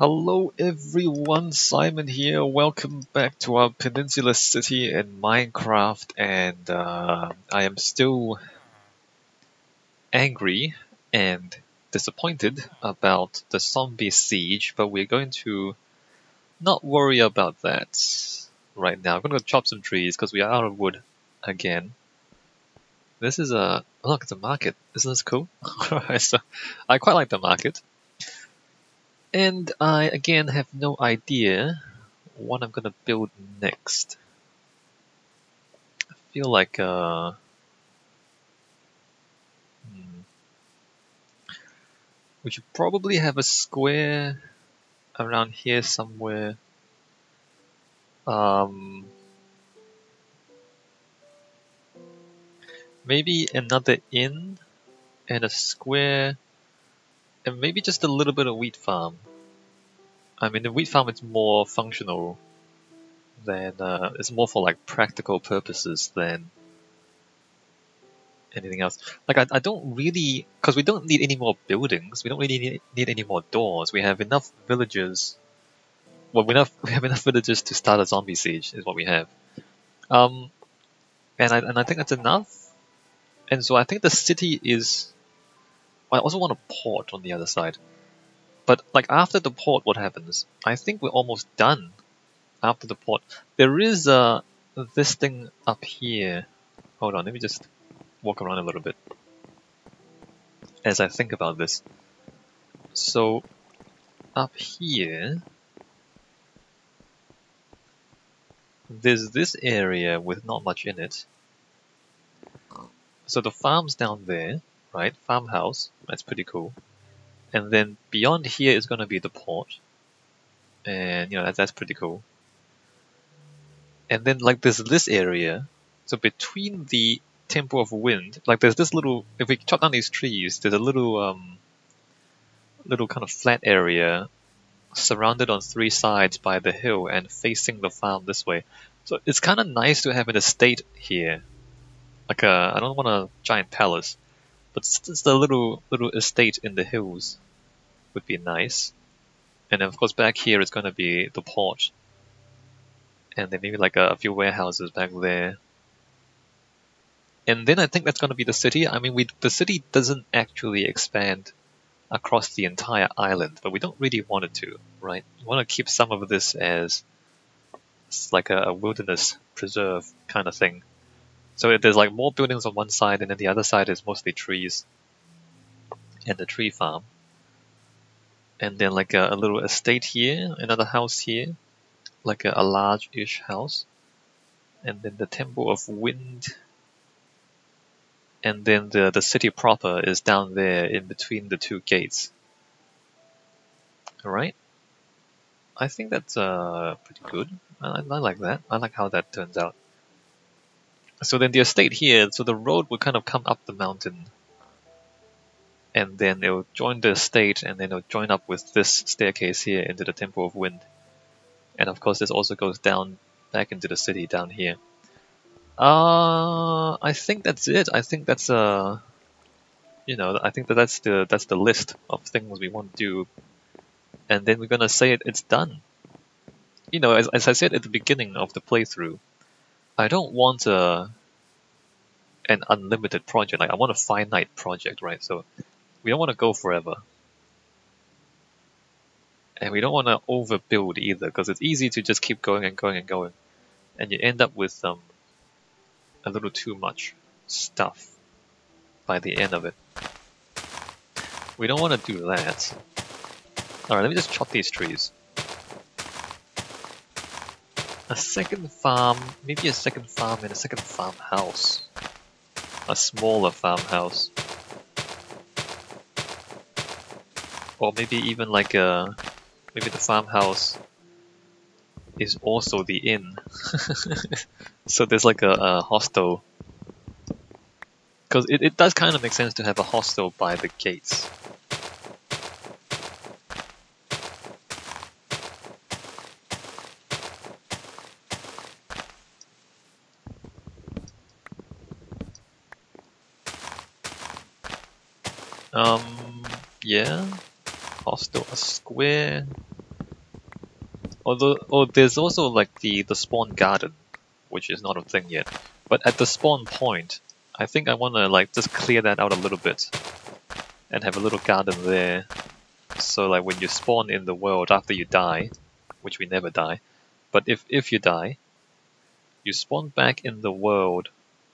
Hello everyone, Simon here. Welcome back to our Peninsular city in Minecraft, and I am still angry and disappointed about the zombie siege, but we're going to not worry about that right now. I'm going to chop some trees because we are out of wood again. This is a look, it's a market. Isn't this cool? Alright, so I quite like the market. And I again have no idea what I'm gonna build next. I feel like we should probably have a square around here somewhere. Maybe another inn and a square and maybe just a little bit of wheat farm. I mean, the wheat farm is more functional than it's more for like practical purposes than anything else. Like I don't really, because we don't need any more buildings. We don't really need any more doors. We have enough villagers. Well, we have enough villagers to start a zombie siege. Is what we have. And I think that's enough. And so I think the city is. I also want a port on the other side. But like after the port, what happens? I think we're almost done. After the port, there is this thing up here. Hold on, let me just walk around a little bit as I think about this. So up here, there's this area with not much in it. So the farm's down there, right? Farmhouse, that's pretty cool. And then beyond here is going to be the port, and you know that's pretty cool. And then like there's this area, so between the Temple of Wind, like there's this little. If we chop down these trees, there's a little little kind of flat area surrounded on three sides by the hill and facing the farm this way. So it's kind of nice to have an estate here. Like I don't want a giant palace, but just a little estate in the hills would be nice. And then of course back here is going to be the port. And then maybe like a few warehouses back there. And then I think that's going to be the city. I mean, the city doesn't actually expand across the entire island, but we don't really want it to, right? We want to keep some of this as like a wilderness preserve kind of thing. So there's like more buildings on one side, and then the other side is mostly trees and the tree farm. And then like a little estate here, another house here, like a large-ish house. And then the Temple of Wind. And then the city proper is down there in between the two gates. Alright? I think that's pretty good. I like that. I like how that turns out. So then the estate here, so the road would kind of come up the mountain. And then it'll join the estate, and then it'll join up with this staircase here into the Temple of Wind. And of course this also goes down back into the city down here. I think that's it. I think that's you know, I think that's the list of things we want to do. And then we're gonna say it's done. You know, as I said at the beginning of the playthrough, I don't want an unlimited project. Like I want a finite project, right? So we don't want to go forever. And we don't want to overbuild either, because it's easy to just keep going and going and going. And you end up with a little too much stuff by the end of it. We don't want to do that. Alright, let me just chop these trees. A second farm, maybe a second farm and a second farmhouse. A smaller farmhouse. Or maybe even like maybe the farmhouse is also the inn. So there's like a hostel. Because it does kind of make sense to have a hostel by the gates. Yeah. Hostel, a square. Although, oh, there's also like the spawn garden, which is not a thing yet. But at the spawn point, I think I want to like just clear that out a little bit and have a little garden there. So like when you spawn in the world after you die, which we never die, but if you die, you spawn back in the world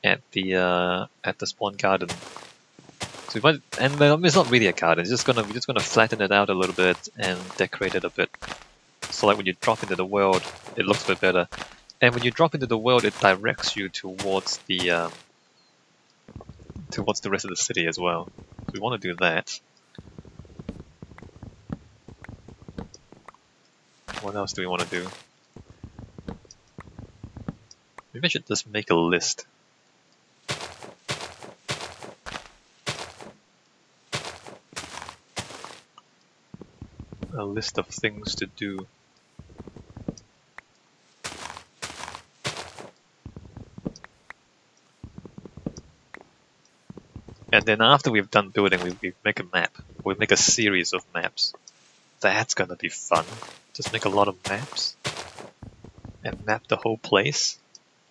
at the spawn garden. So we might, and it's not really a garden. It's just we're just gonna flatten it out a little bit and decorate it a bit. So like when you drop into the world, it looks a bit better. And when you drop into the world, it directs you towards the rest of the city as well. So we want to do that. What else do we want to do? Maybe I should just make a list. A list of things to do. And then after we've done building, we make a map. We make a series of maps. That's gonna be fun. Just make a lot of maps. And map the whole place.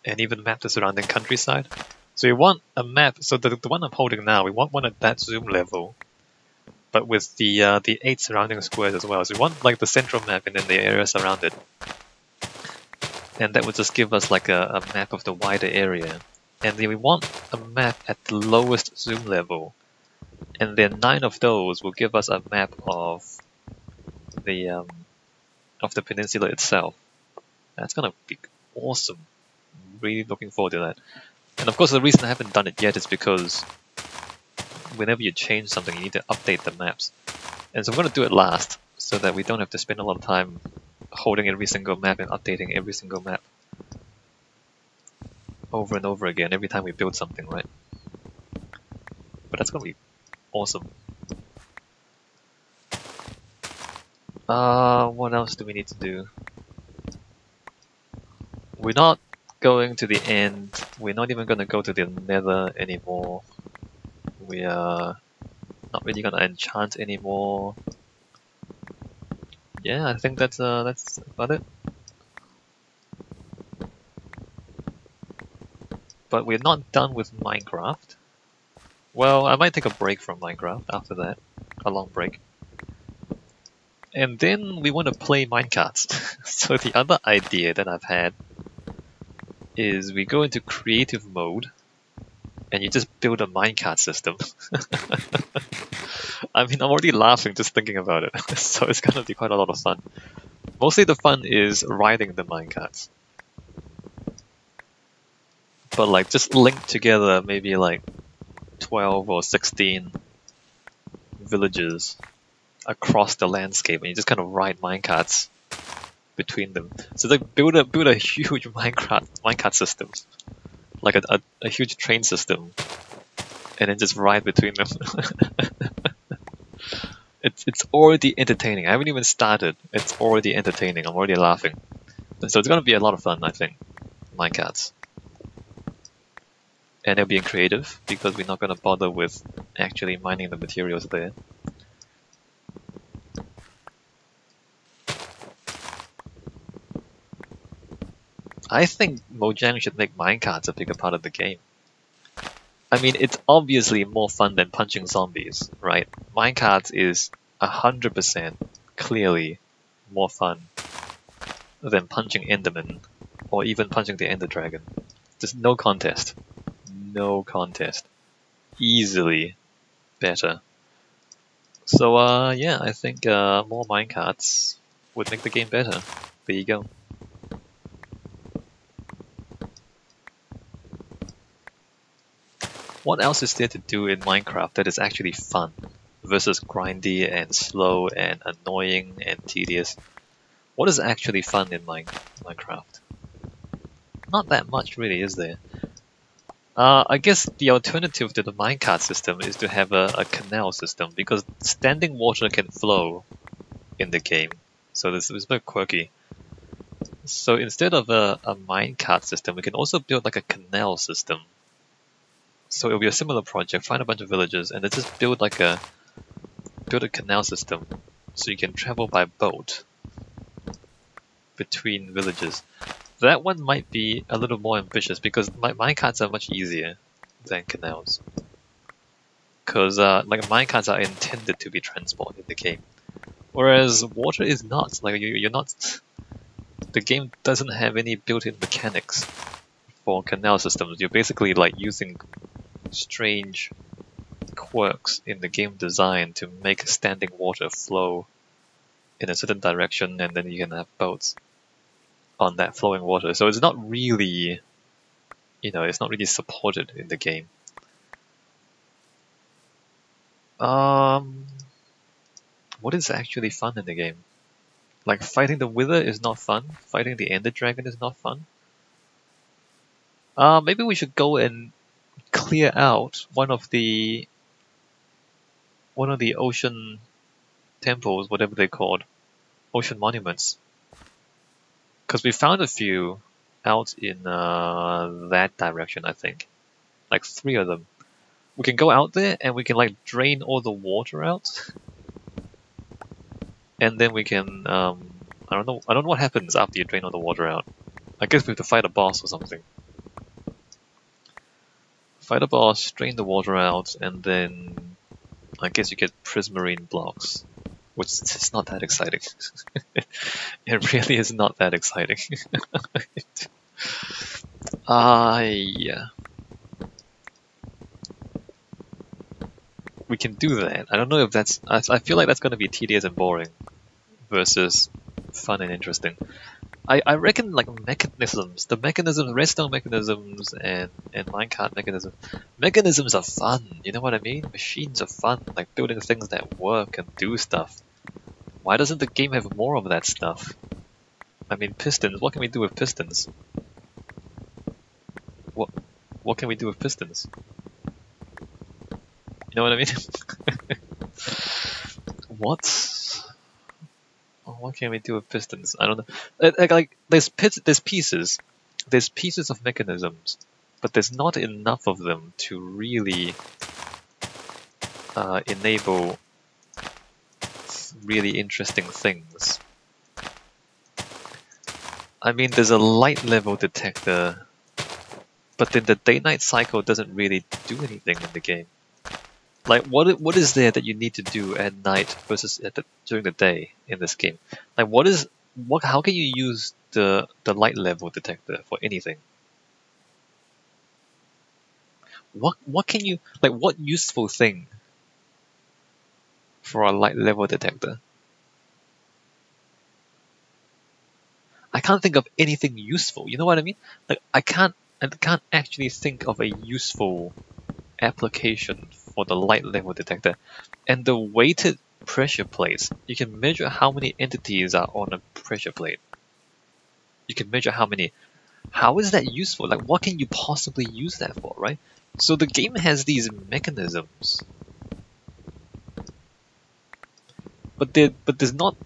And even map the surrounding countryside. So we want a map, so the one I'm holding now, we want one at that zoom level. But with the 8 surrounding squares as well. So we want like the central map and then the areas around it. And that would just give us like a map of the wider area. And then we want a map at the lowest zoom level. And then 9 of those will give us a map of the peninsula itself. That's gonna be awesome. Really looking forward to that. And of course the reason I haven't done it yet is because whenever you change something, you need to update the maps. And so I'm going to do it last, so that we don't have to spend a lot of time holding every single map and updating every single map over and over again every time we build something, right? But that's going to be awesome. What else do we need to do? We're not going to the end. We're not even going to go to the nether anymore. We are not really gonna enchant anymore. Yeah, I think that's about it. But we're not done with Minecraft. Well, I might take a break from Minecraft after that, a long break. And then we want to play minecarts. So the other idea that I've had is we go into creative mode and you just build a minecart system. I mean, I'm already laughing just thinking about it, so it's gonna be quite a lot of fun. Mostly the fun is riding the minecarts. But like, just link together maybe like 12 or 16 villages across the landscape, and you just kind of ride minecarts between them. So like, build a huge minecart system, like a huge train system, and then just ride between them. It's already entertaining. I haven't even started. It's already entertaining. I'm already laughing. So it's gonna be a lot of fun, I think. Minecarts. And it'll be in creative, because we're not gonna bother with actually mining the materials there. I think Mojang should make minecarts a bigger part of the game. I mean, it's obviously more fun than punching zombies, right? Minecarts is 100% clearly more fun than punching Enderman or even punching the Ender Dragon. Just no contest. No contest. Easily better. So, yeah, I think more minecarts would make the game better. There you go. What else is there to do in Minecraft that is actually fun versus grindy and slow and annoying and tedious? What is actually fun in Minecraft? Not that much really, is there? I guess the alternative to the minecart system is to have a canal system, because standing water can flow in the game, so this is a bit quirky. So instead of a minecart system, we can also build like a canal system. So it'll be a similar project, find a bunch of villages, and then just build a canal system, so you can travel by boat. between villages. That one might be a little more ambitious because minecarts are much easier than canals. Because like minecarts are intended to be transport in the game, whereas water is not. Like you're not. The game doesn't have any built-in mechanics for canal systems. You're basically like using strange quirks in the game design to make standing water flow in a certain direction, and then you can have boats on that flowing water. So it's not really, it's not really supported in the game. What is actually fun in the game? Like fighting the Wither is not fun. Fighting the Ender Dragon is not fun. Maybe we should go and clear out one of the ocean temples, whatever they're called, ocean monuments. Because we found a few out in that direction, I think. Like 3 of them. We can go out there and we can like drain all the water out. And then we can, I don't know what happens after you drain all the water out. I guess we have to fight a boss or something. Fight a boss, drain the water out, and then I guess you get prismarine blocks. Which is not that exciting. It really is not that exciting. Yeah. We can do that. I don't know if that's... I feel like that's going to be tedious and boring versus fun and interesting. I reckon like mechanisms, redstone mechanisms and minecart mechanisms are fun, you know what I mean? Machines are fun, like building things that work and do stuff. Why doesn't the game have more of that stuff? I mean, pistons, what can we do with pistons? What can we do with pistons? You know what I mean? What can we do with pistons? I don't know. Like there's pieces of mechanisms, but there's not enough of them to really enable really interesting things. I mean, there's a light level detector, but then the day-night cycle doesn't really do anything in the game. Like, what is there that you need to do at night versus during the day in this game? Like, how can you use the light level detector for anything? What can you, like, what useful thing for a light level detector? I can't think of anything useful. You know what I mean? Like, I can't actually think of a useful application for the light level detector. And the weighted pressure plates, you can measure how many entities are on a pressure plate. You can measure how many. How is that useful? Like, what can you possibly use that for, right? So the game has these mechanisms, but there's not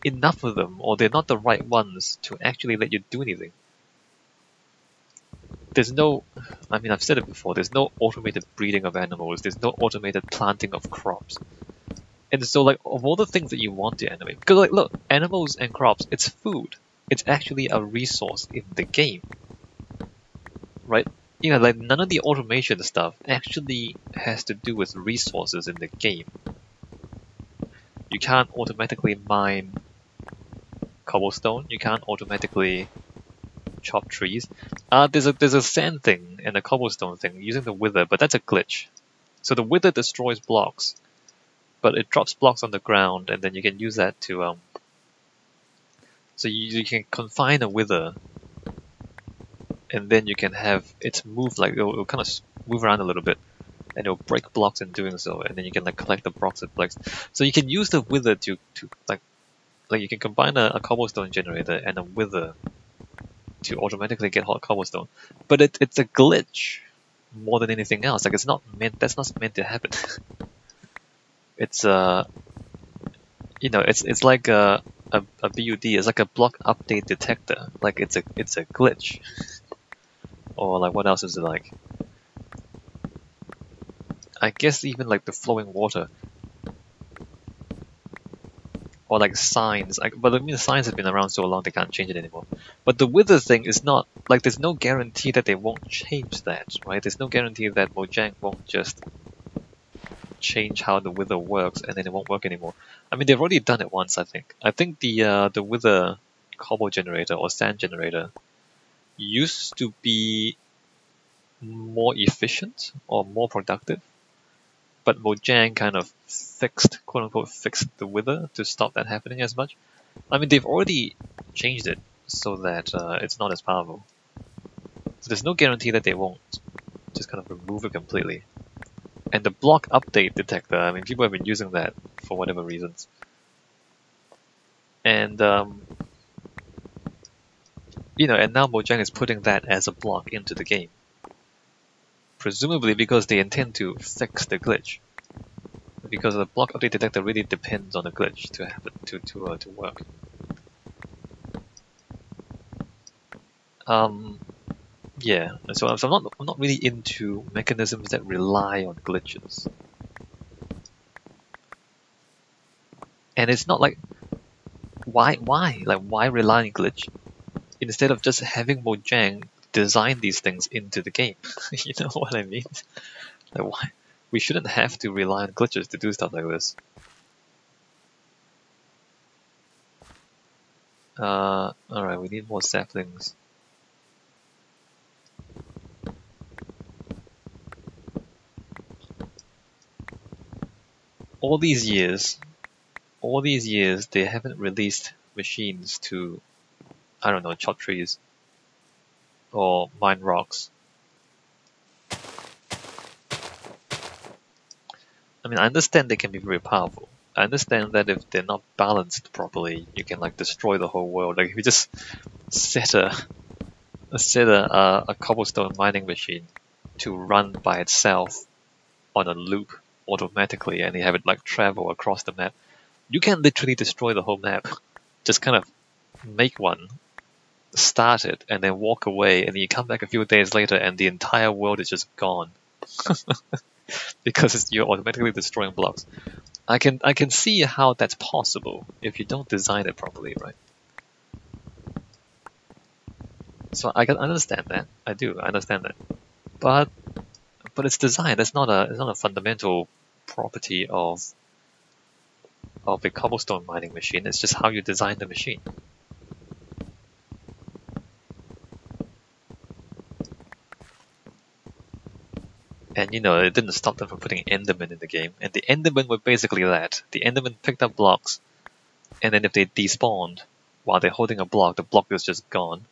enough of them, or they're not the right ones to actually let you do anything. There's no, I mean, I've said it before, there's no automated breeding of animals, there's no automated planting of crops. And so, like, of all the things that you want to animate, because, like, look, animals and crops, it's food. It's actually a resource in the game. Right? You know, like, none of the automation stuff actually has to do with resources in the game. You can't automatically mine cobblestone, you can't automatically chop trees. There's a sand thing and a cobblestone thing using the Wither, but that's a glitch. So the Wither destroys blocks, but it drops blocks on the ground, and then you can use that to so you can confine a Wither, and then you can have it move, like it'll kind of move around a little bit, and it'll break blocks in doing so, and then you can like collect the blocks it breaks. So you can use the Wither to like you can combine a cobblestone generator and a Wither to automatically get hot cobblestone, but it's a glitch more than anything else. Like, that's not meant to happen. It's it's like a BUD. It's like a block update detector. Like, it's a glitch. Or like, what else is it like? I guess even like the flowing water. or like signs. Like, but I mean, signs have been around so long they can't change it anymore. But the wither thing is not like there's no guarantee that they won't change that, right? There's no guarantee that Mojang won't just change how the wither works and then it won't work anymore. I mean, they've already done it once, I think. I think the wither cobble generator or sand generator used to be more efficient or more productive, but Mojang kind of fixed, quote unquote, fixed the wither to stop that happening as much. I mean, they've already changed it so that it's not as powerful. So there's no guarantee that they won't just kind of remove it completely. And the block update detector, I mean, people have been using that for whatever reasons. And, you know, and now Mojang is putting that as a block into the game. Presumably because they intend to fix the glitch. Because the block update detector really depends on the glitch to happen to work. Yeah, so I'm not really into mechanisms that rely on glitches. And it's not like why rely on glitch instead of just having Mojang design these things into the game? You know what I mean? Like why we shouldn't have to rely on glitches to do stuff like this. Alright, we need more saplings. All these years, they haven't released machines to, I don't know, chop trees or mine rocks. I mean, I understand they can be very powerful. I understand that if they're not balanced properly, you can like destroy the whole world. Like if you just set a cobblestone mining machine to run by itself on a loop automatically, and you have it like travel across the map, you can literally destroy the whole map. Just kind of make one, start it, and then walk away, and then you come back a few days later, and the entire world is just gone. Because you're automatically destroying blocks. I can see how that's possible if you don't design it properly, right? So I can understand that. I understand that. But it's design. It's not a fundamental property of a cobblestone mining machine. It's just how you design the machine. And you know, it didn't stop them from putting Endermen in the game. And the Endermen were basically that. The Endermen picked up blocks, and then if they despawned while they're holding a block, the block is just gone.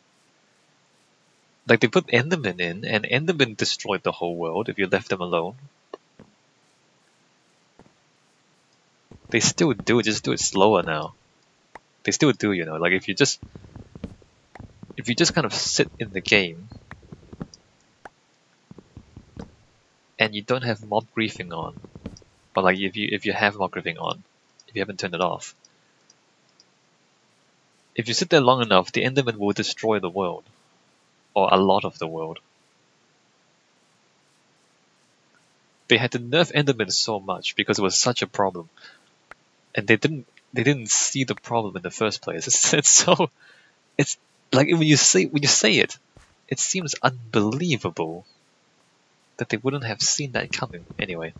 Like they put Endermen in, and Endermen destroyed the whole world if you left them alone. They still do, just do it slower now. They still do, you know, like if you just kind of sit in the game and you don't have mob griefing on, or like if you have mob griefing on, if you haven't turned it off, if you sit there long enough, the Enderman will destroy the world, or a lot of the world. They had to nerf Enderman so much because it was such a problem, and they didn't see the problem in the first place. It's like when you say it, it seems unbelievable that they wouldn't have seen that coming anyway.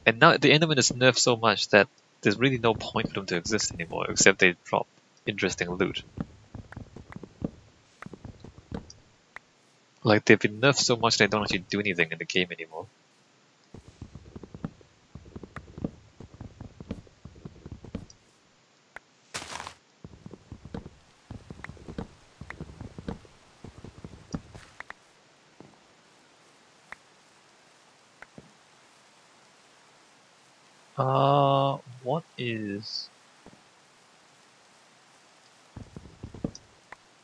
And now the Enderman is nerfed so much that there's really no point for them to exist anymore, except they drop interesting loot. Like they've been nerfed so much they don't actually do anything in the game anymore. What is...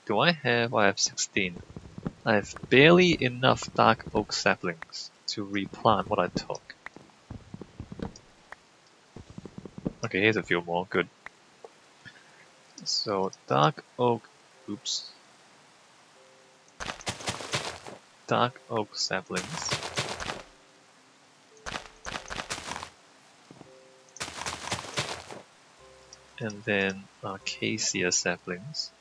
Do I have... I have 16. I have barely enough dark oak saplings to replant what I took. Okay, here's a few more, good. So, dark oak... Oops. Dark oak saplings. and then acacia saplings.